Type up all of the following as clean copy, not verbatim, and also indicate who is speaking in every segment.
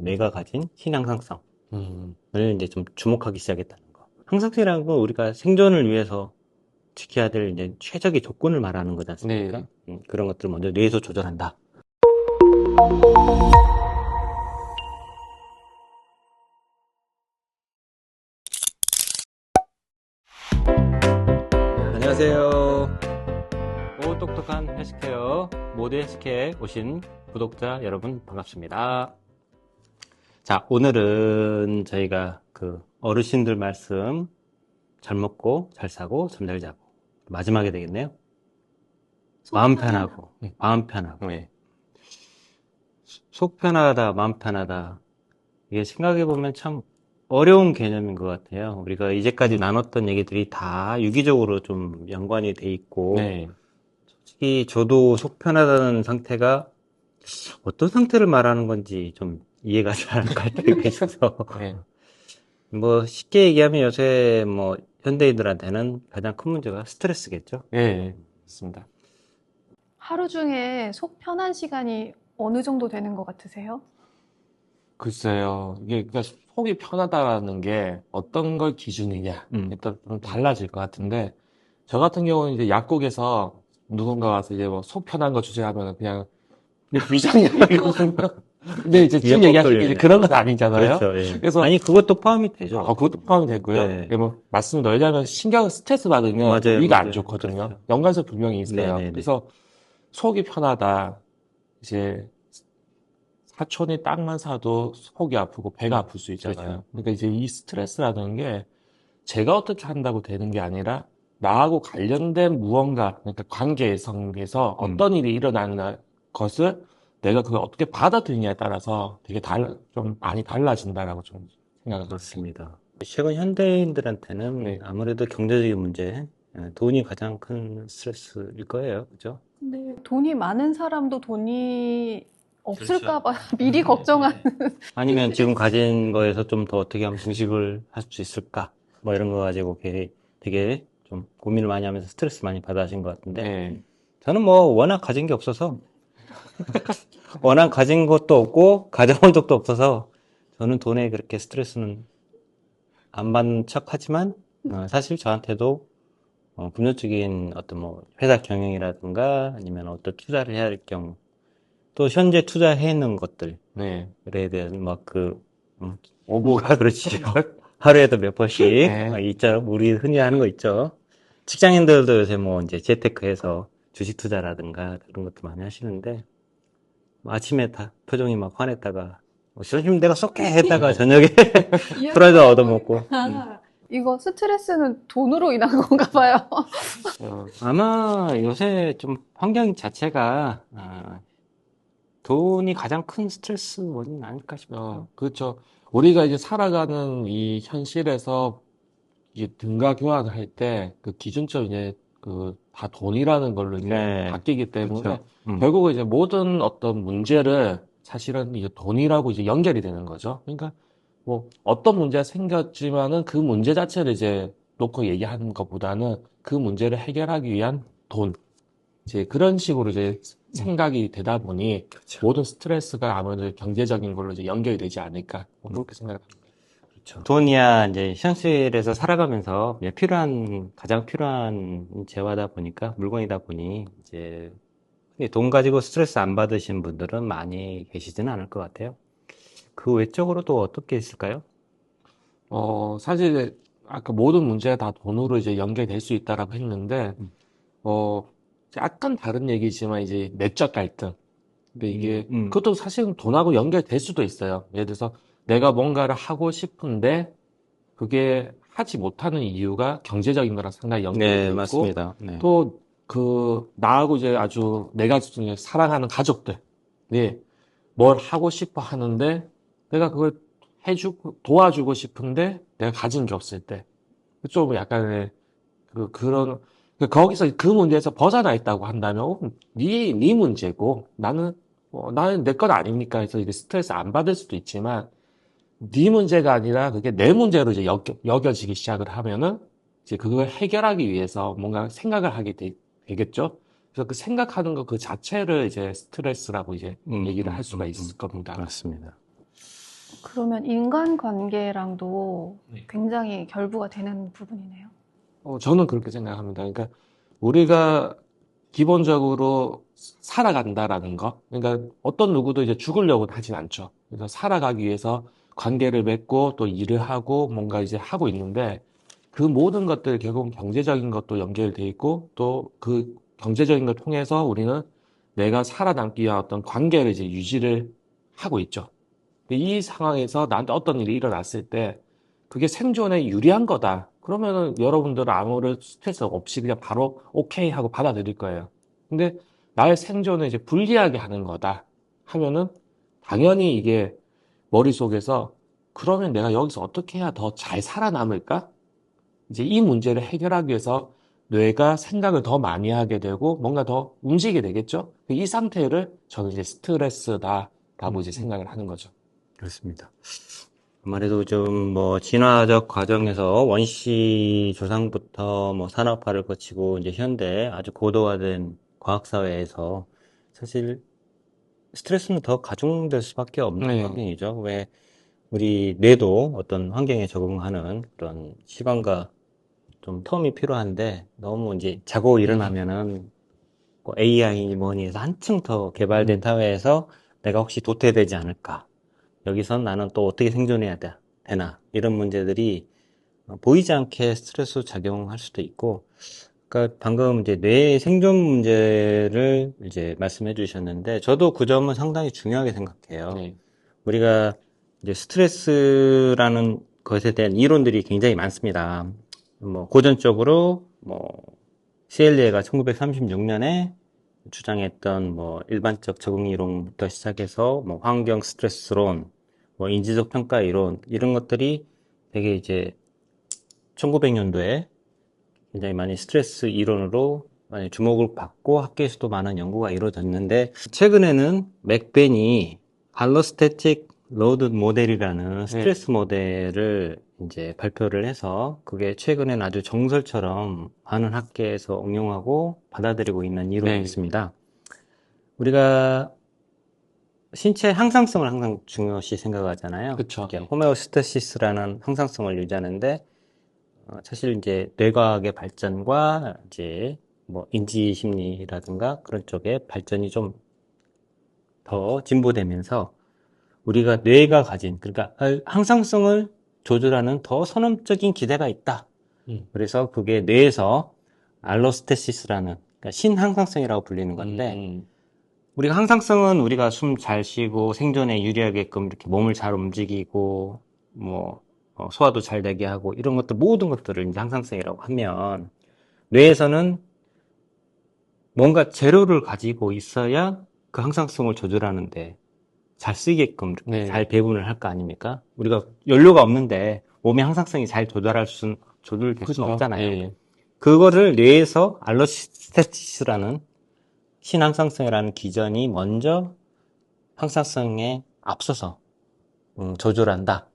Speaker 1: 뇌가 가진 신항상성을
Speaker 2: 음,
Speaker 1: 이제 좀 주목하기 시작했다는 거. 항상성이라는 건 우리가 생존을 위해서 지켜야 될 이제 최적의 조건을 말하는 거지 않습니까?
Speaker 2: 네.
Speaker 1: 그런 것들을 먼저 뇌에서 조절한다. 안녕하세요. 오, 똑똑한 헬스케어, 모드 헬스케어에 오신 구독자 여러분 반갑습니다. 자, 오늘은 저희가 그 어르신들 말씀 잘 먹고, 잘 사고, 잠잘 자고. 마지막에 되겠네요.
Speaker 3: 속
Speaker 1: 마음
Speaker 3: 편한
Speaker 1: 편하고, 마음 편하고.
Speaker 2: 네.
Speaker 1: 속 편하다, 마음 편하다. 이게 생각해보면 참 어려운 개념인 것 같아요. 우리가 이제까지 나눴던 얘기들이 다 유기적으로 좀 연관이 돼 있고,
Speaker 2: 네.
Speaker 1: 솔직히 저도 속 편하다는 상태가 어떤 상태를 말하는 건지 좀 이해가 잘 안 갈 때가 있어서.
Speaker 2: 네.
Speaker 1: 뭐 쉽게 얘기하면 요새 뭐 현대인들한테는 가장 큰 문제가 스트레스겠죠.
Speaker 2: 네. 맞습니다.
Speaker 3: 하루 중에 속 편한 시간이 어느 정도 되는 것 같으세요?
Speaker 2: 글쎄요. 이게, 그러니까 속이 편하다라는 게 어떤 걸 기준이냐.
Speaker 1: 음.
Speaker 2: 일단 좀 달라질 것 같은데, 저 같은 경우는 이제 약국에서 누군가 와서 이제 뭐 속 편한 거 주세요 하면 그냥 위장약이거든요. 근데 이제 지금
Speaker 1: 위에 뻑
Speaker 2: 얘기하신 게 이제
Speaker 1: 돌리네.
Speaker 2: 그런 건 아니잖아요.
Speaker 1: 그렇죠. 예.
Speaker 2: 그래서,
Speaker 1: 아니 그것도 포함이 되죠.
Speaker 2: 그것도 포함이 되고요.
Speaker 1: 네.
Speaker 2: 이게 뭐, 말씀 넣으려면 신경 스트레스 받으면
Speaker 1: 맞아요,
Speaker 2: 위가 안
Speaker 1: 맞아요.
Speaker 2: 좋거든요.
Speaker 1: 그렇죠.
Speaker 2: 연관성 분명히 있어요.
Speaker 1: 네네네.
Speaker 2: 그래서 속이 편하다. 이제 사촌이 땅만 사도 속이 아프고 배가 아플 수 있잖아요.
Speaker 1: 그렇죠.
Speaker 2: 그러니까 이제 이 스트레스라는 게 제가 어떻게 한다고 되는 게 아니라 나하고 관련된 무언가, 그러니까 관계성에서 어떤 일이 일어나는 것을 내가 그걸 어떻게 받아들이냐에 따라서 되게 좀 많이 달라진다라고 좀 생각을 했습니다.
Speaker 1: 그렇습니다. 최근 현대인들한테는
Speaker 2: 네.
Speaker 1: 아무래도 경제적인 문제, 돈이 가장 큰 스트레스일 거예요. 그죠?
Speaker 3: 근데 돈이 많은 사람도 돈이 없을까
Speaker 1: 그렇죠.
Speaker 3: 봐 미리 걱정하는.
Speaker 1: 아니면 지금 가진 거에서 좀 더 어떻게 하면 증식을 할 수 있을까? 뭐 이런 거 가지고 되게 좀 고민을 많이 하면서 스트레스 많이 받으신 것 같은데,
Speaker 2: 네.
Speaker 1: 저는 뭐 워낙 가진 게 없어서, 워낙 가진 것도 없고, 가져본 적도 없어서, 저는 돈에 그렇게 스트레스는 안 받는 척 하지만, 사실 저한테도 금전적인 어떤 뭐 회사 경영이라든가 아니면 어떤 투자를 해야 할 경우, 또 현재 투자해 있는 것들에
Speaker 2: 네.
Speaker 1: 대한
Speaker 2: 오보가
Speaker 1: 그렇지요. 하루에도 몇 번씩
Speaker 2: 네.
Speaker 1: 있죠. 우리 흔히 하는 거 있죠. 직장인들도 요새 뭐 이제 재테크해서 주식 투자라든가 그런 것도 많이 하시는데 뭐 아침에 다 표정이 막 환했다가 지금 내가 쏠게 했다가 저녁에 프라이드 얻어먹고
Speaker 3: 이거 스트레스는 돈으로 인한 건가 봐요.
Speaker 1: 아마 요새 좀 환경 자체가 돈이 가장 큰 스트레스 원인 아닐까 싶어요.
Speaker 2: 그렇죠. 우리가 이제 살아가는 이 현실에서 이게 등가 교환을 할 때 그 기준점 이제 그 다 돈이라는 걸로 이제
Speaker 1: 네,
Speaker 2: 바뀌기 때문에
Speaker 1: 그렇죠.
Speaker 2: 결국은 이제 모든 어떤 문제를 사실은 이제 돈이라고 이제 연결이 되는 거죠. 그러니까 뭐 어떤 문제가 생겼지만은 그 문제 자체를 이제 놓고 얘기하는 것보다는 그 문제를 해결하기 위한 돈. 이제 그런 식으로 이제 생각이 되다 보니
Speaker 1: 그렇죠.
Speaker 2: 모든 스트레스가 아무래도 경제적인 걸로 이제 연결이 되지 않을까. 뭐 그렇게 생각합니다.
Speaker 1: 그렇죠. 돈이야 이제 현실에서 살아가면서 가장 필요한 재화다 보니까 물건이다 보니 이제 근데 돈 가지고 스트레스 안 받으신 분들은 많이 계시지는 않을 것 같아요. 그 외적으로 또 어떤 게 있을까요?
Speaker 2: 사실 이제 아까 모든 문제가 다 돈으로 이제 연결될 수 있다라고 했는데, 어, 약간 다른 얘기지만 이제 내적 갈등. 근데 이게, 그것도 사실은 돈하고 연결될 수도 있어요. 예를 들어서 내가 뭔가를 하고 싶은데 그게 하지 못하는 이유가 경제적인 거랑 상당히 연결이
Speaker 1: 네,
Speaker 2: 돼 있고,
Speaker 1: 맞습니다. 네.
Speaker 2: 또 나하고 이제 아주 내가 중에 사랑하는 가족들, 네, 뭘 하고 싶어 하는데 내가 그걸 도와주고 싶은데 내가 가진 게 없을 때. 좀 약간의 그런, 거기서 그 문제에서 벗어나 있다고 한다면, 네 문제고, 나는 내 건 아니니까 해서 이게 스트레스 안 받을 수도 있지만, 네 문제가 아니라 그게 내 문제로 이제 여겨지기 시작을 하면은, 이제 그걸 해결하기 위해서 뭔가 생각을 하게 되겠죠? 그래서 그 생각하는 거 그 자체를 이제 스트레스라고 이제 얘기를 할 수가 있을 겁니다.
Speaker 1: 맞습니다.
Speaker 3: 그러면 인간관계랑도
Speaker 2: 네.
Speaker 3: 굉장히 결부가 되는 부분이네요.
Speaker 2: 저는 그렇게 생각합니다. 그러니까 우리가 기본적으로 살아간다라는 거. 그러니까 어떤 누구도 이제 죽으려고 하진 않죠. 그래서 살아가기 위해서 관계를 맺고 또 일을 하고 뭔가 이제 하고 있는데 그 모든 것들 결국은 경제적인 것도 연결돼 있고 또 그 경제적인 걸 통해서 우리는 내가 살아남기 위한 어떤 관계를 이제 유지를 하고 있죠. 이 상황에서 나한테 어떤 일이 일어났을 때 그게 생존에 유리한 거다. 그러면은 여러분들은 아무런 스트레스 없이 그냥 바로 오케이 하고 받아들일 거예요. 근데 나의 생존을 이제 불리하게 하는 거다 하면은 당연히 이게 머릿속에서 그러면 내가 여기서 어떻게 해야 더 잘 살아남을까? 이제 이 문제를 해결하기 위해서 뇌가 생각을 더 많이 하게 되고 뭔가 더 움직이게 되겠죠? 이 상태를 저는 이제 스트레스다라고 이제 생각을 하는 거죠.
Speaker 1: 그렇습니다. 아무래도 좀 뭐 진화적 과정에서 원시 조상부터 뭐 산업화를 거치고 이제 현대 아주 고도화된 과학 사회에서 사실 스트레스는 더 가중될 수밖에 없는
Speaker 2: 네.
Speaker 1: 환경이죠. 왜 우리 뇌도 어떤 환경에 적응하는 그런 시간과 좀 텀이 필요한데 너무 이제 자고 일어나면은 뭐 AI 뭐니 해서 한층 더 개발된 사회에서 내가 혹시 도태되지 않을까? 여기선 나는 또 어떻게 생존해야 되나? 이런 문제들이 보이지 않게 스트레스 작용할 수도 있고, 그러니까 방금 이제 뇌의 생존 문제를 이제 말씀해 주셨는데, 저도 그 점은 상당히 중요하게 생각해요.
Speaker 2: 네.
Speaker 1: 우리가 이제 스트레스라는 것에 대한 이론들이 굉장히 많습니다. 뭐 고전적으로 뭐 CLA가 1936년에 주장했던 뭐 일반적 적응 이론부터 시작해서 뭐 환경 스트레스론, 뭐 인지적 평가 이론 이런 것들이 되게 이제 1900년도에 굉장히 많이 스트레스 이론으로 많이 주목을 받고 학계에서도 많은 연구가 이루어졌는데 최근에는 맥벤이 알로스태틱 로드 모델이라는 스트레스 모델을 이제 발표를 해서 그게 최근엔 아주 정설처럼 많은 학계에서 응용하고 받아들이고 있는 이론이
Speaker 2: 네.
Speaker 1: 있습니다. 우리가 신체 항상성을 항상 중요시 생각하잖아요.
Speaker 2: 그쵸.
Speaker 1: 이게 호메오스타시스라는 항상성을 유지하는데 사실 이제 뇌과학의 발전과 이제 뭐 인지 심리라든가 그런 쪽의 발전이 좀 더 진보되면서 우리가 뇌가 가진 그러니까 항상성을 조절하는 더 선험적인 기대가 있다. 그래서 그게 뇌에서 알로스테시스라는 그러니까 신항상성이라고 불리는 건데 우리가 항상성은 우리가 숨 잘 쉬고 생존에 유리하게끔 이렇게 몸을 잘 움직이고 뭐 소화도 잘 되게 하고 이런 것들 모든 것들을 이제 항상성이라고 하면 뇌에서는 뭔가 재료를 가지고 있어야 그 항상성을 조절하는데 잘 쓰게끔
Speaker 2: 네.
Speaker 1: 잘 배분을 할 거 아닙니까? 우리가 연료가 없는데 몸의 항상성이 잘 조절될
Speaker 2: 그쵸.
Speaker 1: 수는 없잖아요.
Speaker 2: 예.
Speaker 1: 그거를 뇌에서 알로스테시스라는 신항상성이라는 기전이 먼저 항상성에 앞서서 조절한다.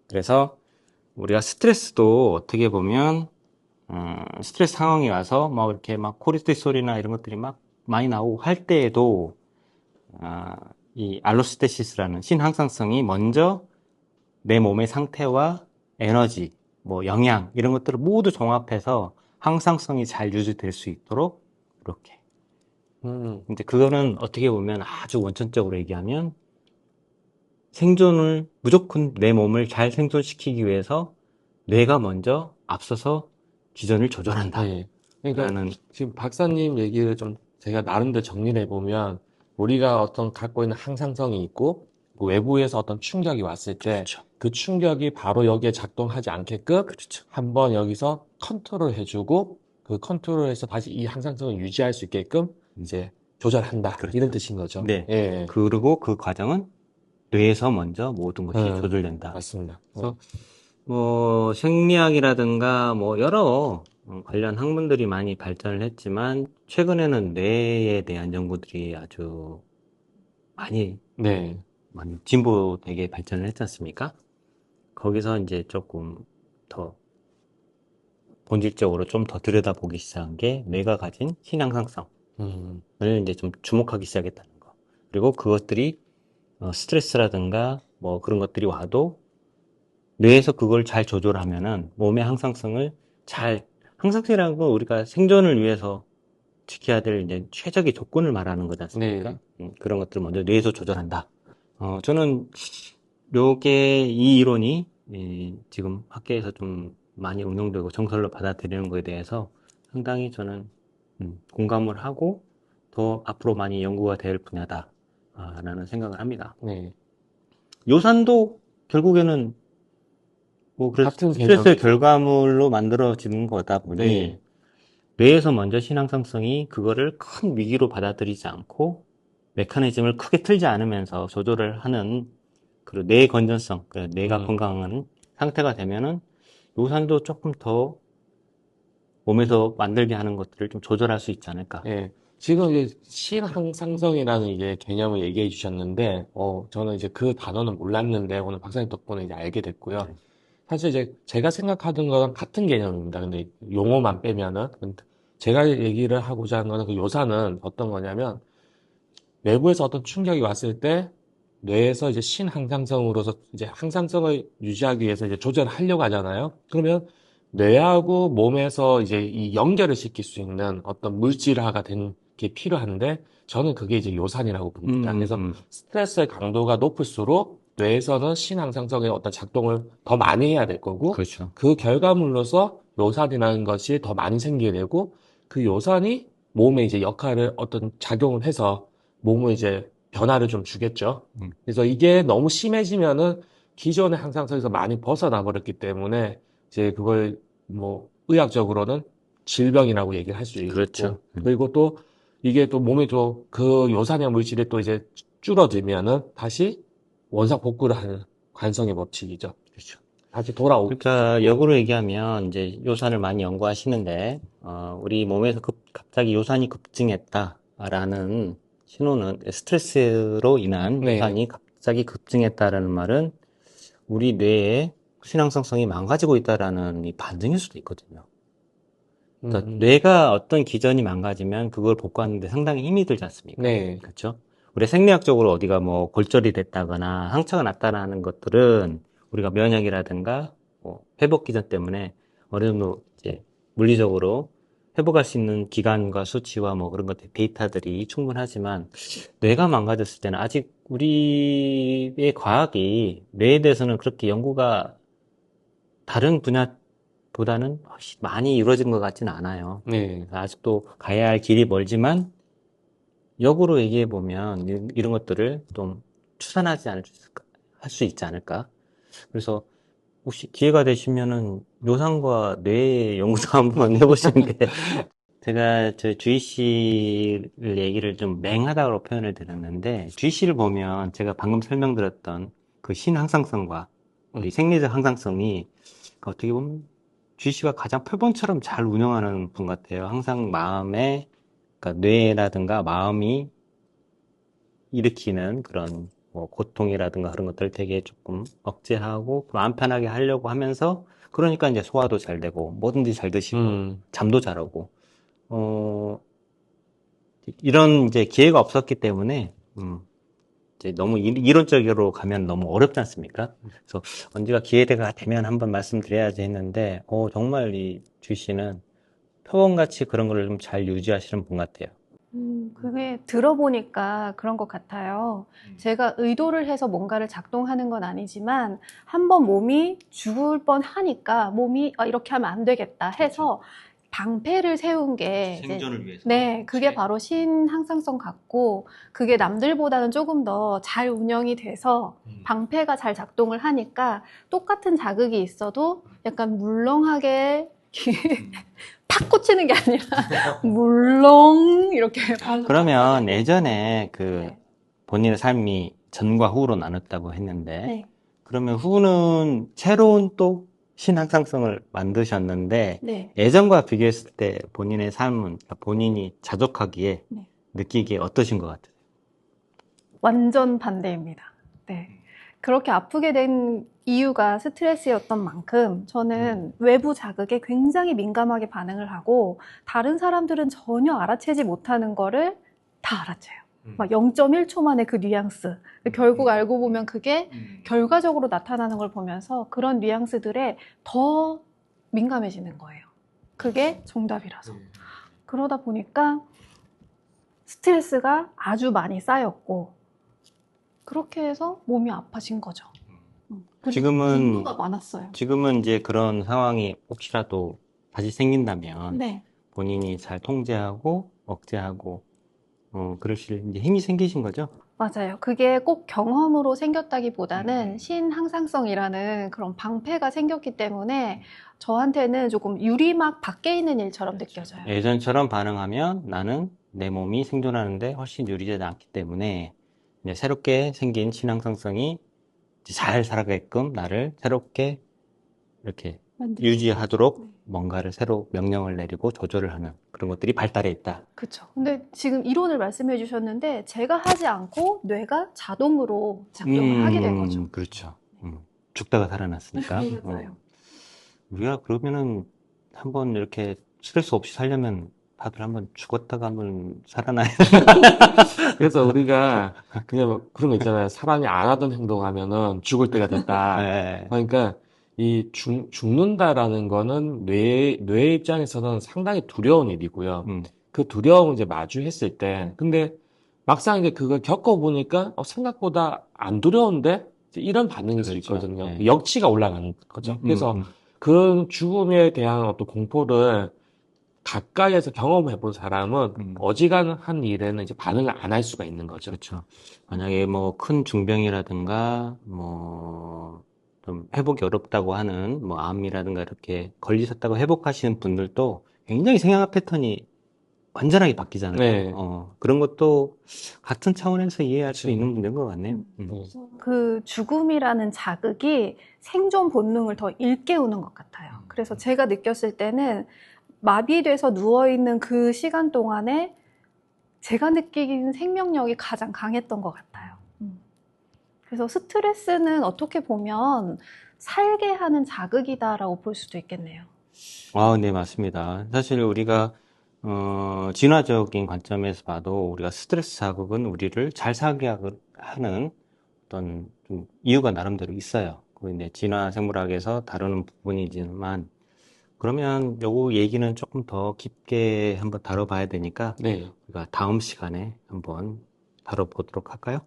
Speaker 1: 그래서 우리가 스트레스도 어떻게 보면 스트레스 상황이 와서 막 이렇게 막 코르티솔이나 이런 것들이 막 많이 나오고 할 때에도 이 알로스테시스라는 신항상성이 먼저 내 몸의 상태와 에너지, 뭐 영양 이런 것들을 모두 종합해서 항상성이 잘 유지될 수 있도록 이렇게. 근데 그거는 어떻게 보면 아주 원천적으로 얘기하면 생존을 무조건 내 몸을 잘 생존시키기 위해서 뇌가 먼저 앞서서 기전을 조절한다.
Speaker 2: 네. 그러니까
Speaker 1: 라는
Speaker 2: 지금 박사님 얘기를 좀 제가 나름대로 정리를 해보면 우리가 어떤 갖고 있는 항상성이 있고 그 외부에서 어떤 충격이 왔을 때 그 충격이 바로 여기에 작동하지 않게끔 한번 여기서 컨트롤 해주고 그 컨트롤해서 다시 이 항상성을 유지할 수 있게끔 이제 조절한다. 이런 뜻인 거죠.
Speaker 1: 네.
Speaker 2: 예.
Speaker 1: 그리고 그 과정은 뇌에서 먼저 모든 것이 조절된다.
Speaker 2: 맞습니다.
Speaker 1: 그래서 뭐 생리학이라든가 뭐 여러 관련 학문들이 많이 발전을 했지만 최근에는 뇌에 대한 연구들이 아주 많이
Speaker 2: 네.
Speaker 1: 진보되게 발전을 했지 않습니까? 거기서 이제 조금 더 본질적으로 좀 더 들여다보기 시작한 게 뇌가 가진 신앙상성을 이제 좀 주목하기 시작했다는 거. 그리고 그것들이 스트레스라든가 뭐 그런 것들이 와도 뇌에서 그걸 잘 조절하면은 몸의 항상성을 항상성이라는 건 우리가 생존을 위해서 지켜야 될 이제 최적의 조건을 말하는 거지 않습니까?
Speaker 2: 네.
Speaker 1: 그런 것들을 먼저 뇌에서 조절한다. 저는 이 이론이 지금 학계에서 좀 많이 응용되고 정설로 받아들이는 거에 대해서 상당히 저는 공감을 하고 더 앞으로 많이 연구가 될 분야다. 라는 생각을 합니다.
Speaker 2: 네.
Speaker 1: 요산도 결국에는 뭐 그래서
Speaker 2: 같은
Speaker 1: 스트레스의
Speaker 2: 개념이죠.
Speaker 1: 결과물로 만들어지는 거다 보니
Speaker 2: 네.
Speaker 1: 뇌에서 먼저 신앙성성이 그거를 큰 위기로 받아들이지 않고 메커니즘을 크게 틀지 않으면서 조절을 하는 그리고 뇌의 건전성, 뇌가 건강한 상태가 되면은 요산도 조금 더 몸에서 만들게 하는 것들을 좀 조절할 수 있지 않을까.
Speaker 2: 예. 지금 이제 신항상성이라는 이제 개념을 얘기해 주셨는데, 저는 이제 그 단어는 몰랐는데, 오늘 박사님 덕분에 이제 알게 됐고요.
Speaker 1: 네.
Speaker 2: 사실 이제 제가 생각하던 거랑 같은 개념입니다. 근데 용어만 빼면은. 근데 제가 얘기를 하고자 하는 거는 그 요사는 어떤 거냐면, 외부에서 어떤 충격이 왔을 때, 뇌에서 이제 신항상성으로서 이제 항상성을 유지하기 위해서 이제 조절하려고 하잖아요. 그러면 뇌하고 몸에서 이제 이 연결을 시킬 수 있는 어떤 물질화가 된 게 필요한데, 저는 그게 이제 요산이라고 봅니다. 그래서 스트레스의 강도가 높을수록 뇌에서는 신항상성의 어떤 작동을 더 많이 해야 될 거고,
Speaker 1: 그렇죠.
Speaker 2: 그 결과물로서 요산이라는 것이 더 많이 생기게 되고, 그 요산이 몸에 이제 역할을 어떤 작용을 해서 몸을 이제 변화를 좀 주겠죠. 그래서 이게 너무 심해지면은 기존의 항상성에서 많이 벗어나 버렸기 때문에 이제 그걸 뭐 의학적으로는 질병이라고 얘기를 할 수 있고,
Speaker 1: 그렇죠.
Speaker 2: 그리고 또 이게 또 몸에 또 그 요산형 물질이 또 이제 줄어들면은 다시 원상 복구를 하는 관성의 법칙이죠.
Speaker 1: 그렇죠.
Speaker 2: 다시 돌아오고.
Speaker 1: 그러니까 역으로 얘기하면 이제 요산을 많이 연구하시는데 우리 몸에서 갑자기 요산이 급증했다라는 신호는 스트레스로 인한
Speaker 2: 네,
Speaker 1: 요산이 갑자기 급증했다라는 말은 우리 뇌의 신앙성성이 망가지고 있다라는 이 반증일 수도 있거든요. 그러니까 뇌가 어떤 기전이 망가지면 그걸 복구하는 데 상당히 힘이 들지 않습니까?
Speaker 2: 네,
Speaker 1: 그렇죠? 우리 생리학적으로 어디가 뭐 골절이 됐다거나 상처가 났다라는 것들은 우리가 면역이라든가 뭐 회복 기전 때문에 어느 정도 이제 물리적으로 회복할 수 있는 기간과 수치와 뭐 그런 것들 데이터들이 충분하지만 뇌가 망가졌을 때는 아직 우리의 과학이 뇌에 대해서는 그렇게 연구가 다른 분야보다는 훨씬 많이 이루어진 것 같지는 않아요.
Speaker 2: 네,
Speaker 1: 아직도 가야 할 길이 멀지만 역으로 얘기해 보면 이런 것들을 좀 추산하지 할 수 있지 않을까. 그래서 혹시 기회가 되시면은 요상과 뇌 연구도 한번 해보시는 게 제가 저 주희 씨를 얘기를 좀 맹하다고 표현을 드렸는데 주희 씨를 보면 제가 방금 설명드렸던 그 신항상성과 우리 생리적 항상성이 어떻게 보면 주희 씨가 가장 표본처럼 잘 운영하는 분 같아요. 항상 그러니까 뇌라든가 마음이 일으키는 그런 뭐 고통이라든가 그런 것들을 되게 조금 억제하고 마음 편하게 하려고 하면서 그러니까 이제 소화도 잘 되고 뭐든지 잘 드시고 잠도 잘 오고 이런 이제 기회가 없었기 때문에 이제 너무 이론적으로 가면 너무 어렵지 않습니까? 그래서 언제가 기회가 되면 한번 말씀드려야지 했는데 정말 이 주희 씨는 표본같이 그런 거를 좀 잘 유지하시는 분 같아요.
Speaker 3: 그게 들어보니까 그런 것 같아요. 제가 의도를 해서 뭔가를 작동하는 건 아니지만 한번 몸이 죽을 뻔하니까 몸이 이렇게 하면 안 되겠다 해서 방패를 세운 게 이제
Speaker 1: 생존을 위해서.
Speaker 3: 네, 그게 바로 신항상성 같고 그게 남들보다는 조금 더 잘 운영이 돼서 방패가 잘 작동을 하니까 똑같은 자극이 있어도 약간 물렁하게 팍 꽂히는 게 아니라 물렁 이렇게
Speaker 1: 그러면 예전에 그
Speaker 3: 네.
Speaker 1: 본인의 삶이 전과 후로 나눴다고 했는데
Speaker 3: 네.
Speaker 1: 그러면 후는 새로운 또 신항상성을 만드셨는데
Speaker 3: 네.
Speaker 1: 예전과 비교했을 때 본인의 삶은 그러니까 본인이 자족하기에
Speaker 3: 네.
Speaker 1: 느끼기에 어떠신 것 같아요?
Speaker 3: 완전 반대입니다. 네. 그렇게 아프게 된 이유가 스트레스였던 만큼 저는 외부 자극에 굉장히 민감하게 반응을 하고 다른 사람들은 전혀 알아채지 못하는 거를 다 알아채요. 막 0.1초 만에 그 뉘앙스. 결국 알고 보면 그게 결과적으로 나타나는 걸 보면서 그런 뉘앙스들에 더 민감해지는 거예요. 그게 정답이라서. 그러다 보니까 스트레스가 아주 많이 쌓였고, 그렇게 해서 몸이 아파진 거죠. 그리고 빈도가 많았어요.
Speaker 1: 지금은 이제 그런 상황이 혹시라도 다시 생긴다면
Speaker 3: 네.
Speaker 1: 본인이 잘 통제하고 억제하고 그러실 이제 힘이 생기신 거죠?
Speaker 3: 맞아요. 그게 꼭 경험으로 생겼다기보다는 신항상성이라는 그런 방패가 생겼기 때문에 저한테는 조금 유리막 밖에 있는 일처럼 느껴져요.
Speaker 1: 예전처럼 반응하면 나는 내 몸이 생존하는데 훨씬 유리하지 않기 때문에 이제 새롭게 생긴 신앙성성이 이제 잘 살아가게끔 나를 새롭게 이렇게 유지하도록 뭔가를 새로 명령을 내리고 조절을 하는 그런 것들이 발달해 있다.
Speaker 3: 그렇죠. 근데 지금 이론을 말씀해 주셨는데 제가 하지 않고 뇌가 자동으로 작동을 하게 된 거죠.
Speaker 1: 그렇죠. 죽다가 살아났으니까.
Speaker 3: 맞아요.
Speaker 1: 우리가 그러면은 한번 이렇게 스트레스 없이 살려면 다들 한번 죽었다가 한번 살아나야
Speaker 2: 그래서 우리가 그냥 뭐 그런 거 있잖아요. 사람이 안 하던 행동하면은 죽을 때가 됐다.
Speaker 1: 네.
Speaker 2: 그러니까 이 죽는다라는 거는 뇌 입장에서는 상당히 두려운 일이고요. 그 두려움을 이제 마주했을 때, 근데 막상 이제 그걸 겪어보니까 생각보다 안 두려운데 이제 이런 반응일 수
Speaker 1: 그렇죠.
Speaker 2: 있거든요.
Speaker 1: 네.
Speaker 2: 역치가 올라가는 거죠. 그래서 그 죽음에 대한 어떤 공포를 가까이에서 경험해 본 사람은 어지간한 일에는 이제 반응을 안 할 수가 있는 거죠.
Speaker 1: 그렇죠. 만약에 뭐 큰 중병이라든가 뭐 좀 회복이 어렵다고 하는 뭐 암이라든가 이렇게 걸리셨다고 회복하시는 분들도 굉장히 생활 패턴이 완전하게 바뀌잖아요.
Speaker 2: 네.
Speaker 1: 그런 것도 같은 차원에서 이해할 수
Speaker 2: 그렇죠.
Speaker 1: 있는 문제인 것 같네요.
Speaker 3: 그 죽음이라는 자극이 생존 본능을 더 일깨우는 것 같아요. 그래서 제가 느꼈을 때는 마비돼서 누워있는 그 시간 동안에 제가 느끼는 생명력이 가장 강했던 것 같아요. 그래서 스트레스는 어떻게 보면 살게 하는 자극이다라고 볼 수도 있겠네요.
Speaker 1: 네, 맞습니다. 사실 우리가 진화적인 관점에서 봐도 우리가 스트레스 자극은 우리를 잘 살게 하는 어떤 좀 이유가 나름대로 있어요. 그 이제 진화 생물학에서 다루는 부분이지만 그러면 요거 얘기는 조금 더 깊게 한번 다뤄봐야 되니까
Speaker 2: 네.
Speaker 1: 우리가 다음 시간에 한번 다뤄보도록 할까요?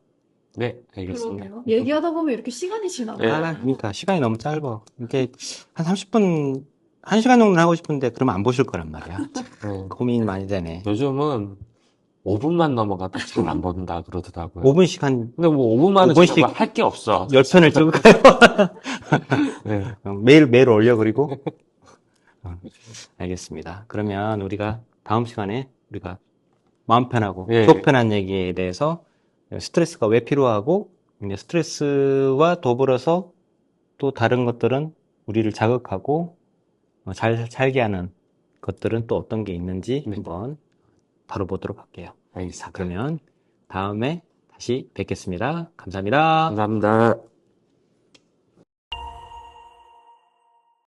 Speaker 2: 네, 알겠습니다.
Speaker 3: 얘기하다 보면 이렇게 시간이 지나가요.
Speaker 2: 네.
Speaker 1: 그러니까 시간이 너무 짧아. 이게 한 30분, 1시간 정도는 하고 싶은데 그러면 안 보실 거란 말이야.
Speaker 2: 네.
Speaker 1: 고민이 많이 되네.
Speaker 2: 요즘은 5분만 넘어가도 잘 안 본다 그러더라고요.
Speaker 1: 5분씩 한
Speaker 2: 근데 뭐 5분만은
Speaker 1: 5분씩
Speaker 2: 정말 할 게 없어.
Speaker 1: 10편을 찍을까요?
Speaker 2: 네.
Speaker 1: 매일 올려, 그리고. 알겠습니다. 그러면 우리가 다음 시간에 우리가 마음 편하고
Speaker 2: 예.
Speaker 1: 속 편한 얘기에 대해서 스트레스가 왜 필요하고 이제 스트레스와 더불어서 또 다른 것들은 우리를 자극하고 잘 살게 하는 것들은 또 어떤 게 있는지
Speaker 2: 네.
Speaker 1: 한번 다뤄보도록 할게요.
Speaker 2: 알겠습니다.
Speaker 1: 그러면 다음에 다시 뵙겠습니다. 감사합니다.
Speaker 2: 감사합니다.